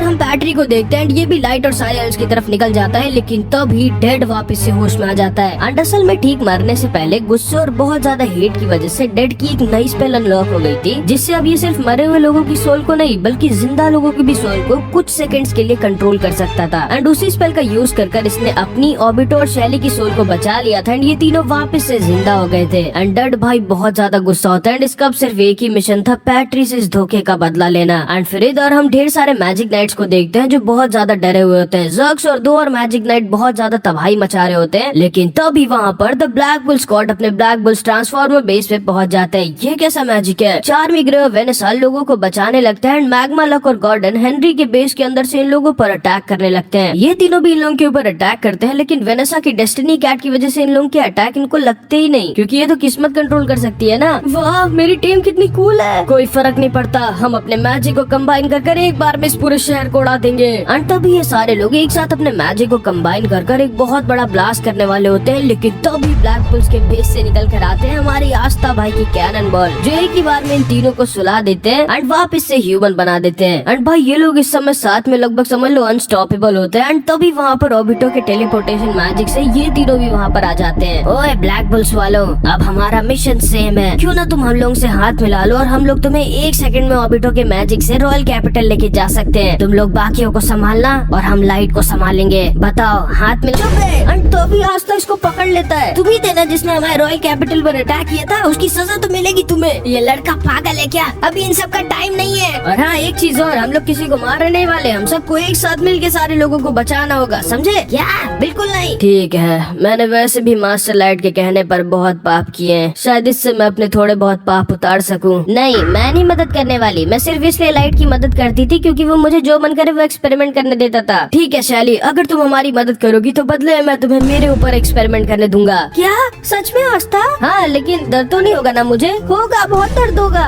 हम पैट्री को देखते हैं, ये भी लाइट और सारे एल्स की तरफ निकल जाता है, लेकिन तभी डेड वापस से होश में आ जाता है। एंड असल में ठीक मरने से पहले गुस्से और बहुत ज्यादा हेट की वजह से डेड की एक नई स्पेल अनलॉक हो गई थी, जिससे अब ये सिर्फ मरे हुए लोगों की सोल को नहीं बल्कि जिंदा लोगों की भी सोल को कुछ सेकंड्स के लिए कंट्रोल कर सकता था। एंड उसी स्पेल का यूज कर इसने अपनी, ऑबिटो और शैली की सोल को बचा लिया था। एंड ये तीनों वापस से जिंदा हो गए थे। एंड डेड भाई बहुत ज्यादा गुस्सा होता है। एंड इसका अब सिर्फ एक ही मिशन था, पैट्री से इस धोखे का बदला लेना। एंड फिर इधर हम ढेर सारे मैजिक नाइट्स को देखते हैं जो बहुत ज्यादा डरे हुए होते हैं। ज़र्क्स और 2 और मैजिक नाइट बहुत ज्यादा तबाही मचा रहे होते हैं, लेकिन तभी वहाँ पर द ब्लैक बुल स्क्वाड अपने ब्लैक बुल्स ट्रांसफॉर्मर बेस पे पहुंच जाते हैं। ये कैसा मैजिक है? चार्मी ग्रे और वेनेसा लोगों को बचाने लगते हैं। मैग्मा लक और गॉर्डन हेनरी के बेस के अंदर से इन लोगों पर अटैक करने लगते हैं। ये तीनों भी इन लोगों के ऊपर अटैक करते हैं, लेकिन वेनेसा की डेस्टिनी कैट की वजह से इन लोगों के अटैक इनको लगते ही नहीं, क्योंकि ये तो किस्मत कंट्रोल कर सकती है ना। वाह, मेरी टीम कितनी कूल है। कोई फर्क नहीं पड़ता, हम अपने मैजिक को कंबाइन कर एक बार में इस पूरे शहर को उड़ा देंगे। एंड तभी ये सारे लोग एक साथ अपने मैजिक को कंबाइन कर एक बहुत बड़ा ब्लास्ट करने वाले होते हैं, लेकिन तभी ब्लैक बुल्स के बेस से निकल कर आते हैं हमारी आस्था भाई की कैनन बॉल, जो एक ही बार में इन तीनों को सुला देते हैं एंड वापस से ह्यूमन बना देते हैं। एंड भाई ये लोग इस समय साथ में लगभग समझ लो अनस्टॉपेबल होते हैं। एंड तभी वहाँ पर ऑबिटो के टेलीपोर्टेशन मैजिक से ये तीनों भी वहाँ पर आ जाते हैं। ओए ब्लैक बुल्स वालों, अब हमारा मिशन सेम है, क्यों ना तुम हम लोगों से हाथ मिला लो और हम लोग तुम्हें 1 सेकंड में ऑबिटो के मैजिक से रॉयल कैपिटल लेके जा सकते हैं। तुम लोग बाकियों को संभालना और हम लाइट को संभालेंगे। बताओ, हाथ मिला। तो अभी आस्था इसको पकड़ लेता है। तुम ही थे ना जिसने हमारे रॉयल कैपिटल पर अटैक किया था, उसकी सजा तो मिलेगी तुम्हें। ये लड़का पागल है क्या? अभी इन सब का टाइम नहीं है। और हाँ, एक चीज और, हम लोग किसी को मारने नहीं वाले, हम सबको एक साथ मिलके सारे लोगों को बचाना होगा, समझे क्या? बिल्कुल नहीं। ठीक है, मैंने वैसे भी मास्टर लाइट के कहने पर बहुत पाप किए हैं, शायद इससे मैं अपने थोड़े बहुत पाप उतार सकूं। नहीं, मैं नहीं मदद करने वाली, मैं सिर्फ इसलिए लाइट की मदद करती थी क्योंकि वो मुझे जो मन करे वो एक्सपेरिमेंट करने देता था। ठीक है शैली, अगर तुम हमारी मदद करोगी तो बदले में मैं तुम्हें मेरे ऊपर एक्सपेरिमेंट करने दूंगा। क्या सच में आस्था? हाँ, लेकिन दर्द तो नहीं होगा ना? मुझे होगा, बहुत दर्द होगा।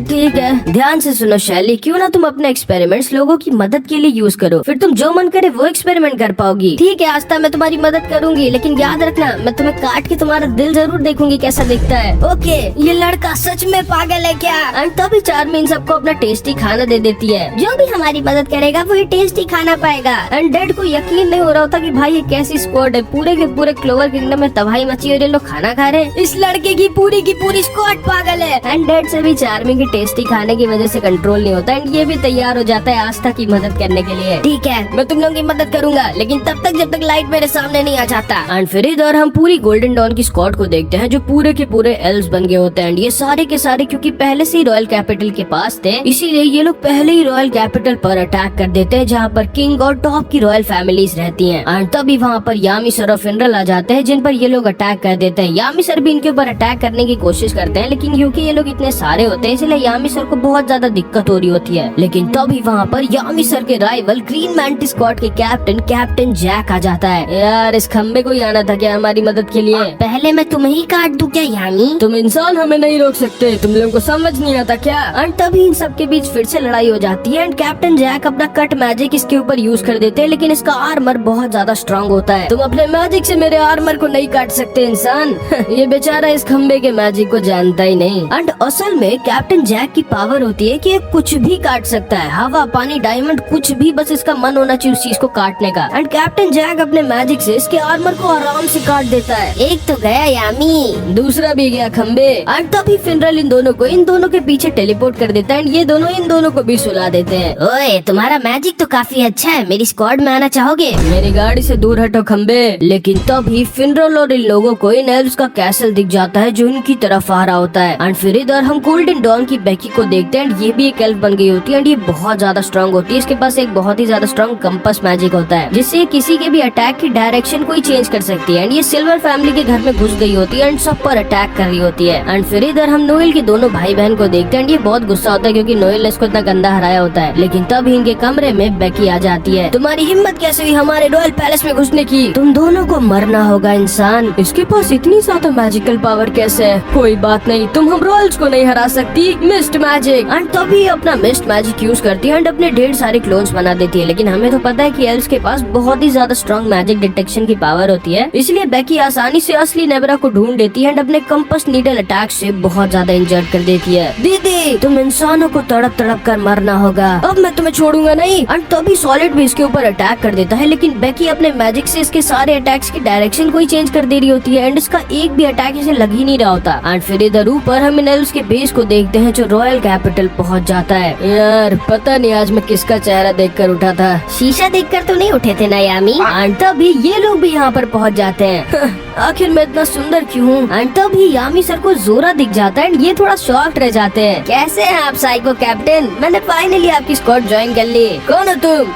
ठीक है, ध्यान से सुनो शैली, क्यों ना तुम अपने एक्सपेरिमेंट्स लोगों की मदद के लिए यूज करो, फिर तुम जो मन करे वो एक्सपेरिमेंट कर पाओगी। ठीक है आस्था, मैं तुम्हारी मदद करूंगी, लेकिन याद रखना मैं तुम्हें काट के तुम्हारा दिल जरूर देखूंगी कैसा दिखता है। ओके, ये लड़का सच में पागल है क्या? एंड तभी चार्मी इन सबको अपना टेस्टी खाना दे देती है। जो भी हमारी मदद करेगा वो ये टेस्टी खाना पाएगा। एंड डेड को यकीन नहीं हो रहा था कि भाई ये कैसी स्क्वाड है, पूरे के पूरे क्लोवर किंगडम में तबाही मची और ये लोग खाना खा रहे हैं। इस लड़के की पूरी स्क्वाड पागल है। एंड डेड से भी चार्मी के टेस्टी खाने की वजह से कंट्रोल नहीं होता। एंड ये भी तैयार हो जाता है आस्था की मदद करने के लिए। ठीक है, मैं तुम लोगों की मदद करूंगा, लेकिन तब तक जब तक लाइट मेरे सामने नहीं आ जाता। एंड फिर इधर हम पूरी गोल्डन डॉन की स्क्वाड को देखते हैं, जो पूरे के पूरे एल्व्स बन गए होते हैं। ये सारे के सारे क्योंकि पहले से ही रॉयल कैपिटल के पास थे, इसीलिए ये लोग पहले ही रॉयल कैपिटल पर अटैक कर देते हैं, जहाँ पर किंग और टॉप की रॉयल फैमिलीज रहती हैं। एंड तभी वहाँ पर यामी सर और फिनरल आ जाते हैं, जिन पर ये लोग अटैक कर देते हैं। यामी सर भी इनके ऊपर अटैक करने की कोशिश करते हैं, लेकिन क्योंकि ये लोग इतने सारे होते हैं इसलिए यामी सर को बहुत ज्यादा दिक्कत हो रही होती है। लेकिन तभी वहाँ पर यामी सर के राइवल ग्रीन मैंटिस स्क्वाड के कैप्टन जैक आ जाता है। यार, इस खम्बे को ही आना था क्या हमारी मदद के लिए? पहले मैं तुम्हें ही काट दूं क्या यामी? तुम इंसान हमें नहीं रोक सकते, तुम लोगों को समझ नहीं आता क्या? एंड तभी इन सबके बीच फिर से लड़ाई हो जाती है। एंड कैप्टन जैक अपना कट मैजिक इसके ऊपर यूज कर देते हैं, लेकिन इसका आर्मर बहुत ज्यादा स्ट्रॉन्ग होता है। तुम अपने मैजिक से मेरे आर्मर को नहीं काट सकते इंसान। ये बेचारा इस खम्बे के मैजिक को जानता ही नहीं। एंड असल में कैप्टन जैक की पावर होती है कि ये कुछ भी काट सकता है, हवा, पानी, डायमंड, कुछ भी, बस इसका मन होना चाहिए उस चीज को काटने का। एंड कैप्टन जैक अपने मैजिक से इसके आर्मर को आराम से काट देता है। एक तो गया यामी, दूसरा भी गया खम्बे। एंड तभी फिनरल इन दोनों के पीछे टेलीपोर्ट कर देता है। एंड ये दोनों इन दोनों को भी सुला देते हैं। ओए, तुम्हारा मैजिक तो काफी अच्छा है, मेरी स्क्वाड में आना चाहोगे? मेरी गाड़ी से दूर हटो खम्बे। लेकिन तभी फिनरल और इन लोगों को इन एल्व्स का कैसल दिख जाता है जो इनकी तरफ आ रहा होता है। एंड फिर इधर हम गोल्डन डॉन की बेकी को देखते हैं। ये भी एक एल्फ बन गई होती है। एंड ये बहुत ज्यादा स्ट्रॉन्ग होती है, इसके पास एक बहुत ही ज्यादा स्ट्रॉन्ग कंपास मैजिक होता है, जिससे किसी के भी अटैक की डायरेक्शन को ही चेंज कर सकती है। एंड ये सिल्वर फैमिली के घर में घुस गई होती है एंड सब पर अटैक कर रही होती है। एंड फिर इधर हम नोएल के दोनों भाई बहन को देखते हैं। ये बहुत गुस्सा होता है क्योंकि नोएल ने इसको इतना गंदा हराया होता है। लेकिन तब इनके कमरे में बेकी आ जाती है। तुम्हारी हिम्मत कैसे हुई हमारे रॉयल पैलेस में घुसने की? तुम दोनों को मरना होगा इंसान। इसके पास इतनी ज्यादा मैजिकल पावर कैसे है? कोई बात नहीं, तुम हम रॉयल्स को नहीं हरा सकती। Mist magic. एंड तभी अपना मिस्ट मैजिक यूज करती है एंड अपने ढेर सारे क्लोन्स बना देती है। लेकिन हमें तो पता है कि एल्व्स के पास बहुत ही ज्यादा स्ट्रॉन्ग मैजिक डिटेक्शन की पावर होती है, इसलिए बेकी आसानी से असली नेबरा को ढूंढ देती है एंड अपने कंपास नीडल अटैक से बहुत ज्यादा इंजर्ड कर देती है। दीदी, तुम इंसानों को तड़प तड़प कर मरना होगा। अब मैं तुम्हें छोड़ूंगा नहीं। एंड तभी सॉलिड भी इसके ऊपर अटैक कर देता है, लेकिन बेकी अपने मैजिक से इसके सारे अटैक्स की डायरेक्शन को ही चेंज कर दे रही होती है एंड इसका एक भी अटैक इसे लग ही नहीं रहा होता। एंड फिर इधर ऊपर हम इनेल्स के बेस को देखते हैं जो रॉयल कैपिटल पहुंच जाता है। यार पता नहीं आज मैं किसका चेहरा देखकर उठा था, शीशा देखकर तो नहीं उठे थे ना यामी। एंड तभी ये लोग भी यहाँ पर पहुँच जाते हैं। आखिर मैं इतना सुंदर क्यों हूँ? एंड तभी यामी सर को जोरा दिख जाता है एंड ये थोड़ा शॉक्ड रह जाते हैं। कैसे हैं आप साइको कैप्टन? मैंने फाइनली आपकी स्क्वाड ज्वाइन कर ली। कौन हो तुम?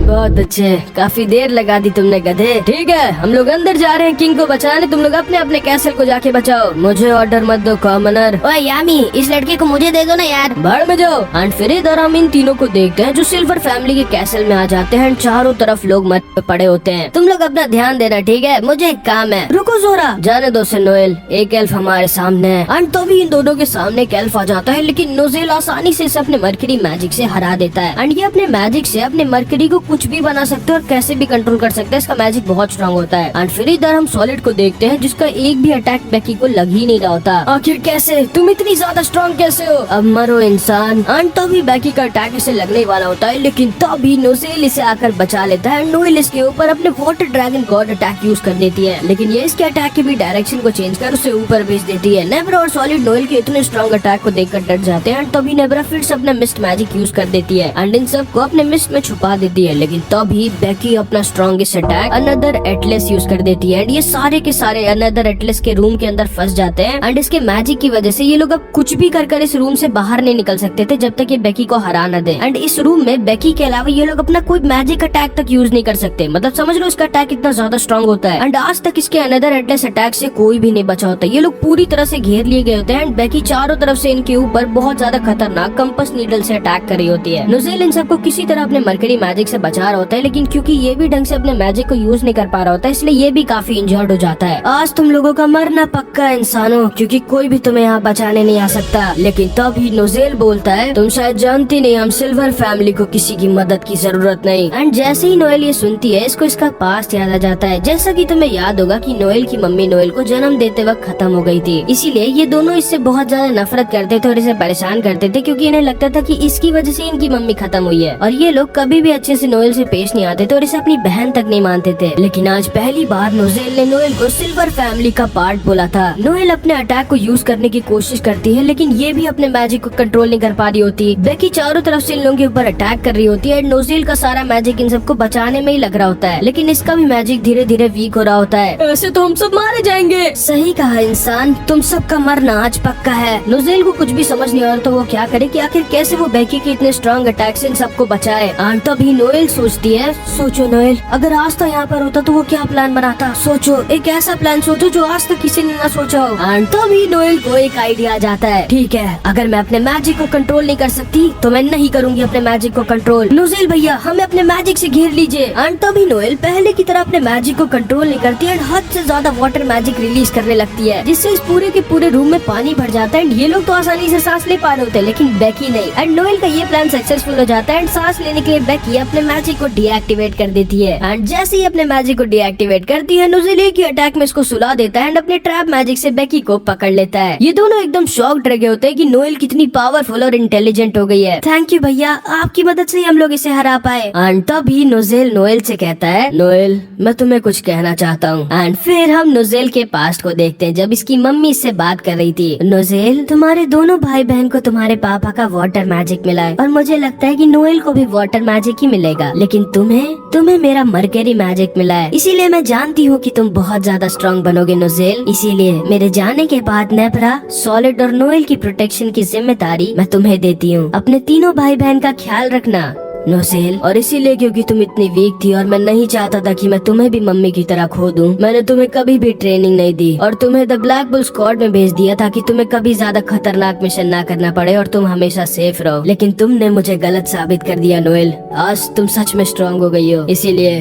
बहुत अच्छे, काफी देर लगा दी तुमने गधे। ठीक है हम लोग अंदर जा रहे हैं किंग को बचाने, तुम लोग अपने अपने कैसल को जाके बचाओ, मुझे ऑर्डर मत दो कॉमनर। ओए यामी इस लड़के को मुझे दे दो ना यार। बाढ़ में जाओ। एंड फिर इधर हम इन तीनों को देखते हैं जो सिल्वर फैमिली के कैसल में आ जाते हैं। चारों तरफ लोग मर पे पड़े होते हैं। तुम लोग अपना ध्यान देना ठीक है, मुझे एक काम है। रुको जोरा, जाने दो से नोएल, एक एल्फ हमारे सामने है। एंड तभी इन दोनों के सामने एक एल्फ आ जाता है, लेकिन नोजेल आसानी से इसे अपने मरकरी मैजिक से हरा देता है। एंड ये अपने मैजिक से अपने मरकरी को कुछ भी बना सकते हैं और कैसे भी कंट्रोल कर सकते हैं, इसका मैजिक बहुत स्ट्रांग होता है। एंड फिर इधर हम सॉलिड को देखते हैं जिसका एक भी अटैक बेकी को लग ही नहीं रहा होता। आखिर कैसे? तुम इतनी ज्यादा स्ट्रांग कैसे हो? अब मरो इंसान। एंड तभी बेकी का अटैक इसे लगने वाला होता है, लेकिन तभी नोजेल इसे आकर बचा लेता है। नोएल इसके ऊपर अपने water dragon God attack use कर देती है, लेकिन ये इसके अटैक की भी डायरेक्शन को चेंज कर उसे ऊपर भेज देती है। नेब्रा और सॉलिड नोएल के इतने स्ट्रांग अटैक को देखकर डर जाते हैं। तभी नेब्रा फिर से अपना मिस्ट मैजिक यूज कर देती है एंड इन सब को अपने मिस्ट में छुपा देती है, लेकिन तभी बेकी अपना strongest attack another Atlas use कर देती है एंड ये सारे के सारे अनदर एटलस के रूम के अंदर फंस जाते हैं। एंड इसके मैजिक की वजह से ये लोग अब कुछ भी कर इस रूम से बाहर नहीं निकल सकते थे जब तक ये बेकी को हरा न दे। एंड इस रूम में बेकी के अलावा ये लोग अपना कोई मैजिक अटैक तक यूज नहीं कर सकते, मतलब समझ लो इसका अटैक इतना ज्यादा स्ट्रॉन्ग होता है। एंड आज तक इसके अनदर एटलस अटैक से कोई भी नहीं बचा होता, ये लोग पूरी तरह से घेर लिए गए होते हैं। एंड बेकी चारों तरफ से इनके ऊपर बहुत ज्यादा खतरनाक कंपस नीडल से अटैक कर रही होती है। नोजेल इन सबको किसी तरह अपने मरकरी मैजिक से बचा रहा होता है, लेकिन क्योंकि ये भी ढंग से अपने मैजिक को यूज नहीं कर पा रहा होता है इसलिए ये भी काफी इंजर्ड हो जाता है। आज तुम लोगों का मरना पक्का है इंसानों, क्योंकि कोई भी तुम्हें यहाँ बचाने नहीं आ सकता। लेकिन तभी नोजेल बोलता है तुम शायद जानती नहीं, हम सिल्वर फैमिली को किसी की मदद की जरूरत नहीं। एंड जैसे ही नोएल ये सुनती है इसको इसका पास्ट याद आ जाता है। जैसा कि तुम्हें याद होगा कि नोएल की मम्मी नोएल को जन्म देते वक्त खत्म हो गई थी, इसीलिए ये दोनों इससे बहुत ज्यादा नफरत करते थे और इसे परेशान करते थे, क्योंकि इन्हें लगता था कि इसकी वजह से इनकी मम्मी खत्म हुई है। और ये लोग कभी भी अच्छे से नोएल से पेश नहीं आते थे और इसे अपनी बहन तक नहीं मानते थे। लेकिन आज पहली बार नोजेल ने नोएल को सिल्वर फैमिली का पार्ट बोला था। नोएल अपने अटैक को यूज करने की कोशिश करती है, लेकिन ये भी अपने मैजिक को कंट्रोल नहीं कर पा रही होती। बेकी चारों तरफ से इन लोगों के ऊपर अटैक कर रही होती है। नोजेल का सारा मैजिक इन सबको बचाने में ही लग रहा होता है, लेकिन इसका भी मैजिक धीरे धीरे वीक हो रहा होता है। ऐसे तो हम सब मारे जाएंगे। सही कहा इंसान, तुम सबका मरना आज पक्का है। नोजेल को कुछ भी समझ नहीं आ रहा तो वो क्या करे कि आखिर कैसे वो बेकी के इतने स्ट्रॉन्ग अटैक से इन सबको बचाए। और तभी नोएल सोचती है, सोचो नोएल, अगर आज तो यहाँ पर होता तो वो क्या प्लान बनाता। सोचो, एक ऐसा प्लान सोचो जो आज तक किसी ने न सोचा हो। और तभी नोएल को एक आइडिया आ जाता है, ठीक है अगर मैं अपने मैजिक को कंट्रोल नहीं कर सकती तो मैं नहीं करूंगी अपने मैजिक को कंट्रोल। नोजेल भैया हमें अपने मैजिक से घेर लीजिए। और तभी नोएल पहले की तरह अपने मैजिक को कंट्रोल नहीं करती है, हद से ज्यादा वाटर मैजिक रिलीज करने लगती है, जिससे इस पूरे के पूरे रूम में पानी भर जाता है। ये लोग तो आसानी से सांस ले पा रहे होते हैं, लेकिन बेकी नहीं। एंड नोएल का ये प्लान सक्सेसफुल हो जाता है एंड सांस लेने के लिए बेकी अपने मैजिक को डीएक्टिवेट कर देती है। एंड जैसे ही अपने मैजिक को डीएक्टिवेट करती है, नोजेल एक ही अटैक में इसको सुला देता है एंड अपने ट्रैप मैजिक से बेकी को पकड़ लेता है। ये दोनों एकदम शॉक्ड रह गए होते हैं कि नोएल कितनी पावरफुल और इंटेलिजेंट हो गई है। थैंक यू भैया, आपकी मदद से ही हम लोग इसे हरा पाए। एंड तभी नोजेल नोएल से कहता है, नोएल मैं तुम्हें कुछ कहना चाहता हूँ। एंड फिर हम नोजेल के पास्ट को देखते हैं जब इसकी मम्मी इससे बात कर रही थी। नोजेल, तुम्हारे दोनों भाई बहन को तुम्हारे पापा का वाटर मैजिक मिला है और मुझे लगता है कि नोएल को भी वाटर मैजिक ही मिलेगा, लेकिन तुम्हें मेरा मरकरी मैजिक मिला है, इसीलिए मैं जानती हूँ कि तुम बहुत ज्यादा स्ट्रॉन्ग बनोगे नोजेल। इसीलिए मेरे जाने के बाद नेब्रा, सॉलिड और नोएल की प्रोटेक्शन की जिम्मेदारी मैं तुम्हें देती हूँ। अपने तीनों भाई बहन का ख्याल रखना नोजेल। और इसीलिए क्योंकि तुम इतनी वीक थी और मैं नहीं चाहता था कि मैं तुम्हें भी मम्मी की तरह खो दूं, मैंने तुम्हें कभी भी ट्रेनिंग नहीं दी और तुम्हें द ब्लैक बुल स्क्वाड में भेज दिया ताकि तुम्हें कभी ज्यादा खतरनाक मिशन ना करना पड़े और तुम हमेशा सेफ रहो। लेकिन तुमने मुझे गलत साबित कर दिया नोएल, आज तुम सच में स्ट्रॉन्ग हो गई हो, इसीलिए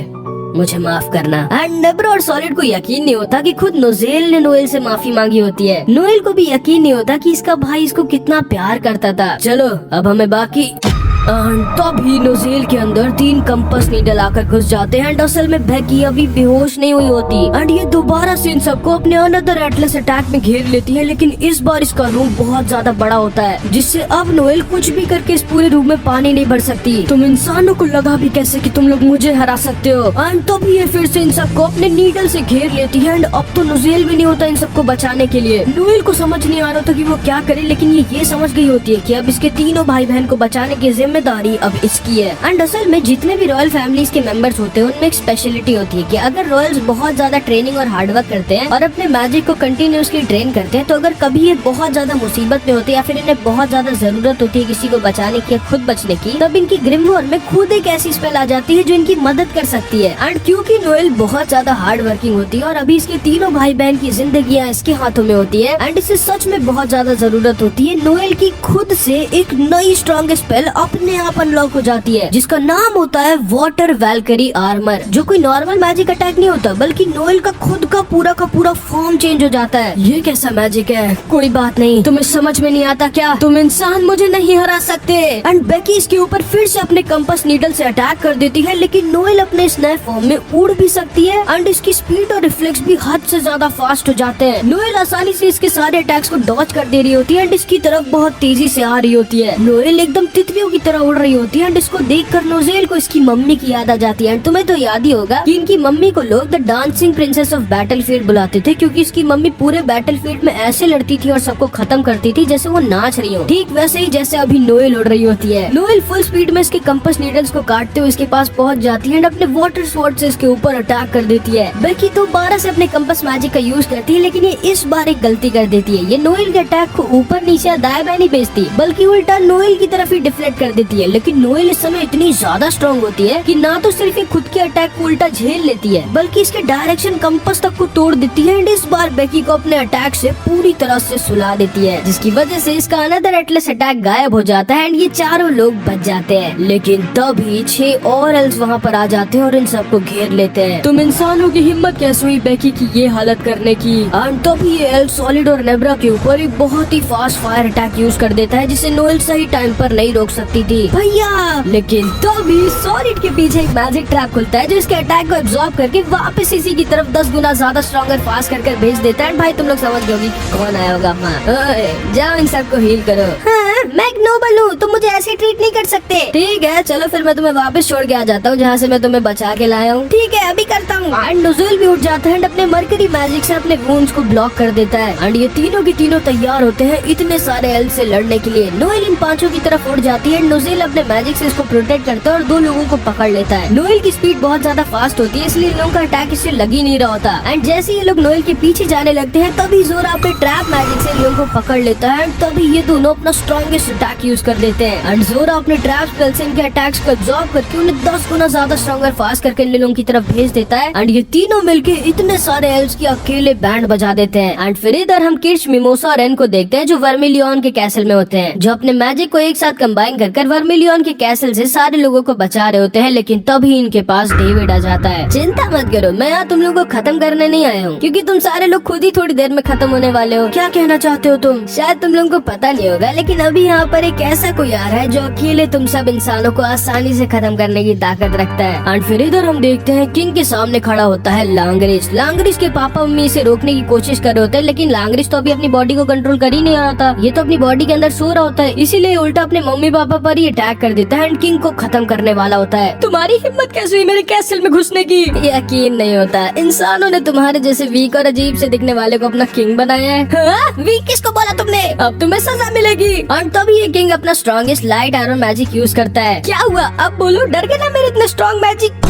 मुझे माफ करना। एंड नेब्रा और सॉलिड को यकीन नहीं होता कि खुद नोजेल ने नोएल से माफी मांगी होती है। नोएल को भी यकीन नहीं होता कि इसका भाई इसको कितना प्यार करता था। चलो अब हमें बाकी तभी नोजेल के अंदर 3 कंपास नीडल आकर घुस जाते हैं। असल में बेकी अभी बेहोश नहीं हुई होती एंड ये दोबारा से इन सबको अपने अनदर एटलस अटैक में घेर लेती है, लेकिन इस बार इसका रूम बहुत ज्यादा बड़ा होता है, जिससे अब नोएल कुछ भी करके इस पूरे रूम में पानी नहीं भर सकती। तुम इंसानों को लगा भी कैसे कि तुम लोग मुझे हरा सकते हो। एंड तभी ये फिर से इन सबको अपने नीडल से घेर लेती है एंड अब तो नोजेल भी नहीं होता इन सबको बचाने के लिए। नोएल को समझ नहीं आ रहा था कि वो क्या करे, लेकिन ये समझ गई होती है कि अब इसके तीनों भाई बहन को बचाने की जिम्मेदारी अब इसकी है। एंड असल में जितने भी रॉयल फैमिलीज के मेंबर्स होते हैं उनमें एक स्पेशलिटी होती है कि अगर रॉयल्स बहुत ज्यादा ट्रेनिंग और हार्डवर्क करते हैं और अपने मैजिक को कंटिन्यूअसली ट्रेन करते हैं, तो अगर कभी ये बहुत ज्यादा मुसीबत में होते हैं या फिर इन्हें बहुत ज्यादा जरूरत होती है किसी को बचाने की या खुद बचने की, तब इनकी ग्रिम वॉर में खुद एक ऐसी स्पेल आ जाती है जो इनकी मदद कर सकती है। एंड क्योंकि नोएल बहुत ज्यादा हार्ड वर्किंग होती है और अभी इसके तीनों भाई बहन की जिंदगियां इसके हाथों में होती है एंड इसे सच में बहुत ज्यादा जरूरत होती है, नोएल की खुद से एक नई स्ट्रॉन्ग स्पेल अपने आप अनलॉक हो जाती है जिसका नाम होता है वाटर वैल्करी आर्मर, जो कोई नॉर्मल मैजिक अटैक नहीं होता बल्कि नोएल का खुद का पूरा फॉर्म चेंज हो जाता है। ये कैसा मैजिक है? कोई बात नहीं, तुम्हें समझ में नहीं आता क्या? तुम इंसान मुझे नहीं हरा सकते। एंड बेकी इसके ऊपर फिर से अपने कंपास नीडल से अटैक कर देती है, लेकिन नोएल अपने इस नए फॉर्म में उड़ भी सकती है एंड इसकी स्पीड और रिफ्लेक्स भी हद से ज्यादा फास्ट हो जाते हैं। नोएल आसानी से इसके सारे अटैक्स को डॉज कर दे रही होती है एंड इसकी तरफ बहुत तेजी से आ रही होती है। नोएल एकदम तितलियों की तरह उड़ रही होती है एंड इसको देखकर नोजेल को इसकी मम्मी की याद आ जाती है। तुम्हें तो याद ही होगा कि इनकी मम्मी को लोग the dancing princess of battlefield बुलाते थे, क्योंकि इसकी मम्मी पूरे बैटलफील्ड में ऐसे लड़ती थी और सबको खत्म करती थी जैसे वो नाच रही हो। ठीक वैसे ही जैसे अभी नोएल उड़ रही होती है। नोएल फुल स्पीड में इसके कंपास नीडल्स को काटते हुए इसके पास पहुंच जाती है एंड अपने वाटर स्वॉर्ड से इसके ऊपर अटैक कर देती है। बेकी दोबारा से अपने कंपास मैजिक का यूज करती है, लेकिन ये इस बार एक गलती कर देती है। ये नोएल के अटैक को ऊपर नीचे दाएं बाएं नहीं भेजती बल्कि उल्टा नोएल की तरफ ही डिफ्लेक्ट कर देती है। लेकिन नोएल इस समय इतनी ज्यादा स्ट्रॉन्ग होती है कि ना तो सिर्फ ये खुद के अटैक को उल्टा झेल लेती है बल्कि इसके डायरेक्शन कंपास तक को तोड़ देती है एंड इस बार बेकी को अपने अटैक से पूरी तरह से सुला देती है, जिसकी वजह से इसका अनदर एटलस अटैक गायब हो जाता है एंड ये चारों लोग बच जाते हैं। लेकिन तभी 6 और एल्स वहाँ पर आ जाते हैं और इन सबको घेर लेते हैं। तुम इंसानों की हिम्मत कैसे हुई बेकी की ये हालत करने की? एंड तभी ये एल्स सॉलिड और नेब्रा के ऊपर एक बहुत ही फास्ट फायर अटैक यूज कर देता है, जिसे नोएल सही टाइम पर नहीं रोक सकती थी भैया। लेकिन तभी सॉलिड के पीछे एक मैजिक ट्रैप खुलता है जो इसके अटैक को एब्जॉर्ब करके वापस इसी की तरफ 10 गुना ज्यादा स्ट्रॉन्ग और फास्ट कर भेज देता है। भाई तुम लोग समझ गए होगी कौन आया होगा। जाओ इन सबको हील करो। हाँ, मैं एक नोबल हूँ, तुम मुझे ऐसे ट्रीट नहीं कर सकते। ठीक है चलो फिर मैं तुम्हें वापस छोड़ के आ जाता हूँ जहाँ से मैं तुम्हें बचा के लाया हूँ। ठीक है अभी करता हूँ। एंड नोजेल भी उठ जाता है एंड अपने मरकरी मैजिक से अपने वुंड्स को ब्लॉक कर देता है एंड ये तीनों की तीनों तैयार होते हैं इतने सारे एल्स से लड़ने के लिए। नोएल इन पांचों की तरफ उड़ जाती है। नोजेल अपने मैजिक से इसको प्रोटेक्ट करता है और 2 लोगों को पकड़ लेता है। नोएल की स्पीड बहुत ज्यादा फास्ट होती है, इसलिए लोगों का अटैक इससे लग ही नहीं रहा होता। एंड जैसे ये लोग नोएल के पीछे जाने लगते हैं तभी जोरा अपने ट्रैप मैजिक से लोगों को पकड़ लेता है। तभी ये दोनों अपना स्ट्रॉन्गेस्ट अटैक यूज कर देते हैं एंड जोरा अपने ट्रैप स्पेल से इनके अटैक्स को एब्जॉर्ब करके उन्हें 10 गुना ज्यादा स्ट्रॉन्गर फास्ट करके इन लोगों की तरफ भेज देता है एंड ये तीनों मिलके इतने सारे एल्स की अकेले बैंड बजा देते हैं। एंड फिर इधर हम किर्च, मिमोसा और एन को देखते हैं जो वर्मिलियन के कैसल में होते हैं, जो अपने मैजिक को एक साथ कंबाइन कर वर्मिलियन के कैसल से सारे लोगों को बचा रहे होते हैं। लेकिन तभी इनके पास डेविड आ जाता है। चिंता मत करो, मैं यहाँ तुम लोगों को खत्म करने नहीं आया हूँ, क्योंकि तुम सारे लोग खुद ही थोड़ी देर में खत्म होने वाले हो। क्या कहना चाहते हो तुम? शायद तुम लोगों को पता नहीं होगा, लेकिन अभी यहाँ पर एक ऐसा कोई आ रहा है जो अकेले तुम सब इंसानों को आसानी से खत्म करने की ताकत रखता है। एंड फिर इधर हम देखते हैं किंग के सामने खड़ा होता है लांगरिस। लांगरिस के पापा मम्मी इसे रोकने की कोशिश कर रहे होते हैं, लेकिन लांगरिस तो अभी अपनी बॉडी को कंट्रोल कर ही नहीं रहा था। ये तो अपनी बॉडी के अंदर सो रहा होता है, इसीलिए उल्टा अपने मम्मी पापा पर ही अटैक कर देता है एंड किंग को खत्म करने वाला होता है। तुम्हारी हिम्मत कैसे हुई मेरे कैसल में घुसने की? यकीन नहीं होता, इंसानों ने तुम्हारे जैसे वीक और अजीब से दिखने वाले को अपना किंग बनाया है। हाँ? वीक किसको बोला तुमने? अब तुम्हें सजा मिलेगी। और तभी ये किंग अपना strongest light iron magic use करता है। क्या हुआ अब बोलो, डर गए ना मेरे इतने स्ट्रॉन्ग मैजिक?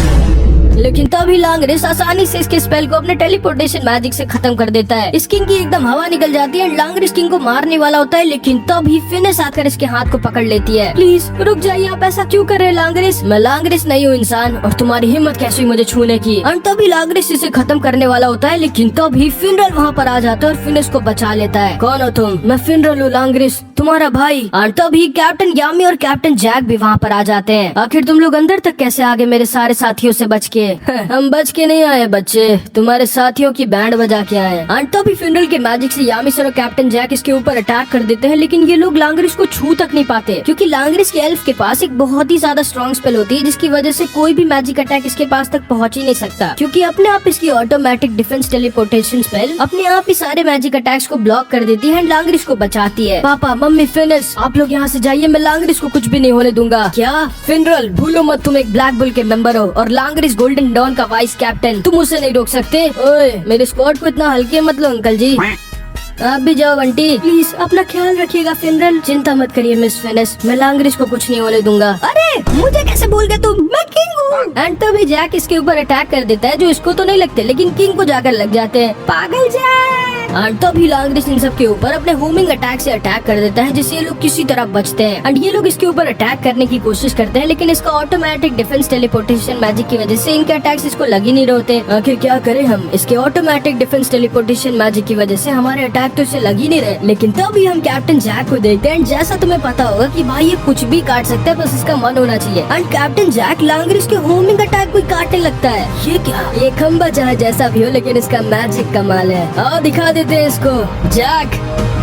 लेकिन तभी लांगरिस आसानी से इसके स्पेल को अपने टेलीपोर्टेशन मैजिक से खत्म कर देता है। इस किंग की एकदम हवा निकल जाती है। लांगरिस किंग को मारने वाला होता है, लेकिन तभी फिनिश आकर इसके हाथ को पकड़ लेती है। प्लीज रुक जाइए, आप ऐसा क्यों कर रहे हैं लांगरिस? मैं लांगरिस नहीं हूँ इंसान, और तुम्हारी हिम्मत कैसी मुझे छूने की? और तभी लांगरिस इसे खत्म करने वाला होता है, लेकिन तभी फिनरल वहाँ पर आ जाता है और फिनिश को बचा लेता है। कौन हो तुम? मैं फिनरल हूँ लांगरिस, तुम्हारा भाई। और तभी कैप्टन यामी और कैप्टन जैक भी वहाँ पर आ जाते हैं। आखिर तुम लोग अंदर तक कैसे आ गए मेरे सारे साथियों से बच के? हम बच के नहीं आए बच्चे, तुम्हारे साथियों की बैंड बजा के आए। और तभी फिनरल के मैजिक से यामी सर और कैप्टन जैक इसके ऊपर अटैक कर देते हैं, लेकिन ये लोग लांग्रिस को छू तक नहीं पाते, क्योंकि लांग्रिस के एल्फ के पास एक बहुत ही ज्यादा स्ट्रॉन्ग स्पेल होती है, जिसकी वजह से कोई भी मैजिक अटैक इसके पास तक पहुंच ही नहीं सकता, क्योंकि अपने आप इसकी ऑटोमेटिक डिफेंस टेलीपोर्टेशन स्पेल अपने आप ही सारे मैजिक अटैक्स को ब्लॉक कर देती है, लांग्रिस को बचाती है। पापा मम्मी फिनिश, आप लोग यहाँ से जाइए, मैं लांग्रिस को कुछ भी नहीं होने दूंगा। क्या फिनरल, भूलो मत तुम एक ब्लैक बुल के मेंबर हो और लांग्रिस गोल्डन डॉन का वाइस कैप्टन, तुम उसे नहीं रोक सकते। ओए मेरे स्क्वाड को इतना हल्के मत लो अंकल जी। आप भी जाओ बंटी, प्लीज अपना ख्याल रखिएगा फिनरल। चिंता मत करिए मिस फिनिश, मैं लांग्रिस को कुछ नहीं होने दूंगा। अरे मुझे कैसे भूल गए तुम, मैं किंग हूँ। एंड तभी जैक इसके ऊपर अटैक कर देता है, जो इसको तो नहीं लगते लेकिन किंग को जाकर लग जाते हैं। पागल जैक। एंड तभी लांग्रिस इन सब के ऊपर अपने होमिंग अटैक से अटैक कर देता है, जिससे ये लोग किसी तरह बचते हैं। एंड ये लोग इसके ऊपर अटैक करने की कोशिश करते हैं, लेकिन इसका ऑटोमेटिक डिफेंस टेलीपोर्टेशन मैजिक की वजह से इनके अटैक्स इसको लग ही नहीं रहे। आखिर क्या करें हम, इसके ऑटोमेटिक डिफेंस टेलीपोर्टेशन मैजिक की वजह से हमारे अटैक तो इसे लग ही नहीं रहे। लेकिन तभी हम कैप्टन जैक को देखते हैं, जैसा तुम्हें पता होगा कि भाई ये कुछ भी काट सकता है, बस इसका मन होना चाहिए। एंड कैप्टन जैक लांग्रिस के होमिंग अटैक को काटने लगता है। ये क्या, ये खंबा चाहे जैसा भी हो, लेकिन इसका मैजिक कमाल है। आओ दिखा देते हैं इसको। Jack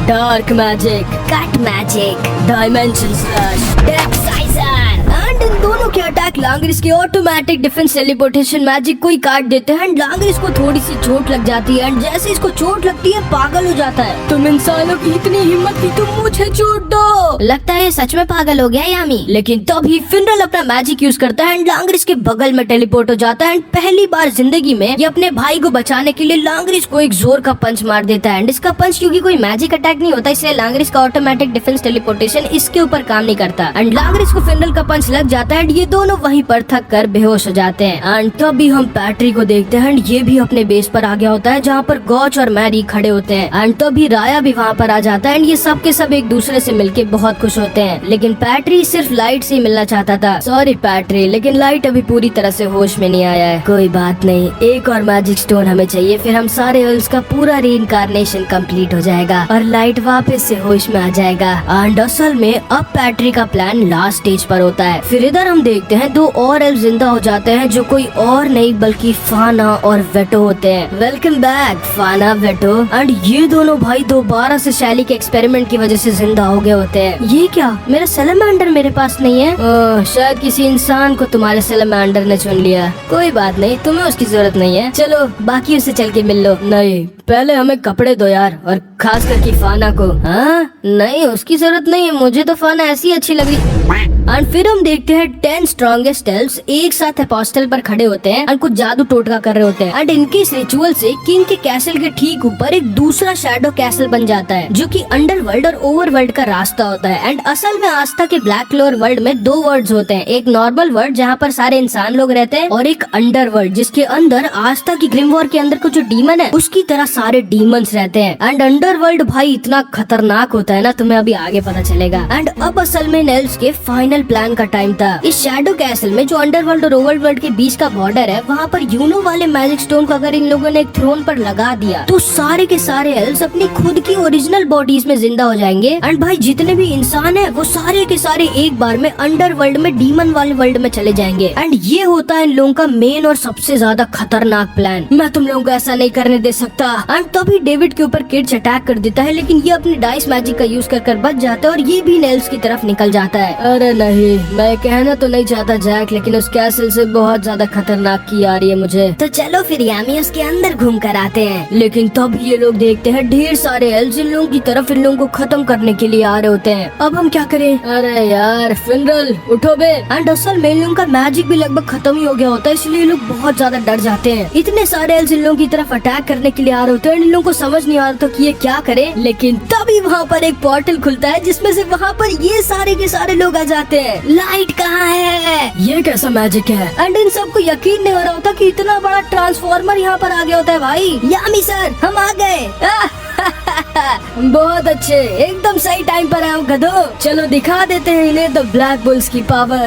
dark magic, cut magic, dimension slash, death scissor. And इन दोनों के अटैक लांग्रिस के ऑटोमेटिक डिफेंस टेलीपोर्टेशन मैजिक को ही काट देते हैं। लांग्रिस को थोड़ी सी चोट लग जाती है, एंड जैसे इसको चोट लगती है पागल हो जाता है। तुम इंसानों की इतनी हिम्मत कि तुम मुझे चोट दो। लगता है सच में पागल हो गया यामी। लेकिन तभी फिनरल अपना मैजिक यूज करता है एंड लांग्रिस के बगल में टेलीपोर्ट हो जाता है। एंड पहली बार जिंदगी में ये अपने भाई को बचाने के लिए लांग्रिस को एक जोर का पंच मार देता है। एंड इसका पंच क्योंकि कोई मैजिक अटैक नहीं होता, इसलिए लांग्रिस का ऑटोमेटिक डिफेंस टेलीपोर्टेशन इसके ऊपर काम नहीं करता। एंड लांग्रिस को फिनरल का पंच लग जाता है, ये दोनों वहीं पर थक कर बेहोश हो जाते हैं। एंड तभी हम पैट्री को देखते हैं, ये भी अपने बेस पर आ गया होता है, जहाँ पर गॉच और मैरी खड़े होते हैं। एंड तभी राया भी वहाँ पर आ जाता है। एंड ये सब के सब एक दूसरे से मिलके बहुत खुश होते हैं, लेकिन पैट्री सिर्फ लाइट से मिलना चाहता था। सॉरी पैट्री, लेकिन लाइट अभी पूरी तरह से होश में नहीं आया है। कोई बात नहीं, एक और मैजिक स्टोन हमें चाहिए, फिर हम सारे एल्व्स का पूरा रीइंकार्नेशन कंप्लीट हो जाएगा और लाइट वापस से होश में आ जाएगा। एंड असल में अब पैट्री का प्लान लास्ट स्टेज पर होता है। फिर इधर हम देखते हैं दो और एल्फ जिंदा हो जाते हैं, जो कोई और नहीं बल्कि फाना और वेटो होते हैं। वेलकम बैक फाना, वेटो। एंड ये दोनों भाई दोबारा से शैली के एक्सपेरिमेंट की वजह से जिंदा हो गए होते हैं। ये क्या, मेरा सैलमेंडर मेरे पास नहीं है? शायद किसी इंसान को तुम्हारे सैलमेंडर ने चुन लिया। कोई बात नहीं, तुम्हें उसकी जरूरत नहीं है, चलो बाकी उससे चल के मिल लो। नहीं, पहले हमें कपड़े दो यार, और खास करके फाना को। हाँ नहीं, उसकी जरूरत नहीं है, मुझे तो फाना ऐसी अच्छी लगी। एंड फिर हम देखते हैं 10 स्ट्रॉन्गेस्ट एल्व्स एक साथ अपोस्टल पर खड़े होते हैं और कुछ जादू टोटका कर रहे होते हैं। एंड इनके इस रिचुअल से किंग के कैसल के ठीक ऊपर एक दूसरा शैडो कैसल बन जाता है, जो कि अंडरवर्ल्ड और ओवरवर्ल्ड का रास्ता होता है। एंड असल में आस्था के ब्लैक क्लोर वर्ल्ड में दो वर्ल्ड्स होते हैं, एक नॉर्मल वर्ल्ड जहाँ पर सारे इंसान लोग रहते हैं, और एक अंडरवर्ल्ड जिसके अंदर आस्था की ग्रिम वॉर के अंदर कुछ जो डीमन है उसकी तरह सारे डीमंस रहते हैं। एंड अंडरवर्ल्ड भाई इतना खतरनाक होता है ना, तुम्हें अभी आगे पता चलेगा। एंड अब असल में एल्व्स के फाइनल प्लान का टाइम था। इस शैडो कैसल में जो अंडरवर्ल्ड और ओवरवर्ल्ड के बीच का बॉर्डर है, वहाँ पर यूनो वाले मैजिक स्टोन को अगर इन लोगों ने एक थ्रोन पर लगा दिया तो सारे के सारे एल्व्स अपनी खुद की ओरिजिनल बॉडीज में जिंदा हो जाएंगे। एंड भाई जितने भी इंसान है वो सारे के सारे एक बार में अंडरवर्ल्ड में डीमन वाले वर्ल्ड में चले जाएंगे। एंड ये होता है इन लोगों का मेन और सबसे ज्यादा खतरनाक प्लान। मैं तुम लोगों को ऐसा नहीं करने दे सकता। एंड तभी डेविड के ऊपर किड्स अटैक कर देता है, लेकिन ये अपनी डाइस मैजिक का यूज कर बच जाता है और ये भी नेल्स की तरफ निकल जाता है। अरे नहीं, मैं कहना तो नहीं चाहता जैक, लेकिन उस कैसल से बहुत ज्यादा खतरनाक की आ रही है मुझे। तो चलो फिर यामी उसके अंदर घूम कर आते हैं। लेकिन तब ये लोग देखते हैं ढेर सारे एल्व्स इन लोगों की तरफ इन लोगों को खत्म करने के लिए आ रहे होते हैं। अब हम क्या करें? अरे यार फिनरल उठो बे। एंड असल में इन लोगों का मैजिक भी लगभग खत्म ही हो गया होता है, इसलिए लोग बहुत ज्यादा डर जाते हैं। इतने सारे एल्व्स इन लोगों की तरफ अटैक करने के लिए आ रहे होते हैं, इन लोगों को समझ नहीं आ रहा था कि ये क्या करे। लेकिन तभी वहाँ पर एक पोर्टल खुलता है, जिसमें से वहाँ पर ये सारे के सारे लोग आ जाते हैं। लाइट कहाँ है? ये कैसा मैजिक है? एंड इन सबको यकीन नहीं हो रहा होता कि इतना बड़ा ट्रांसफॉर्मर यहाँ पर आ गया होता है। भाई यामी सर, हम आ गए। बहुत अच्छे, एकदम सही टाइम पर आए हो गधो। चलो दिखा देते हैं इन्हें द ब्लैक बुल्स की पावर।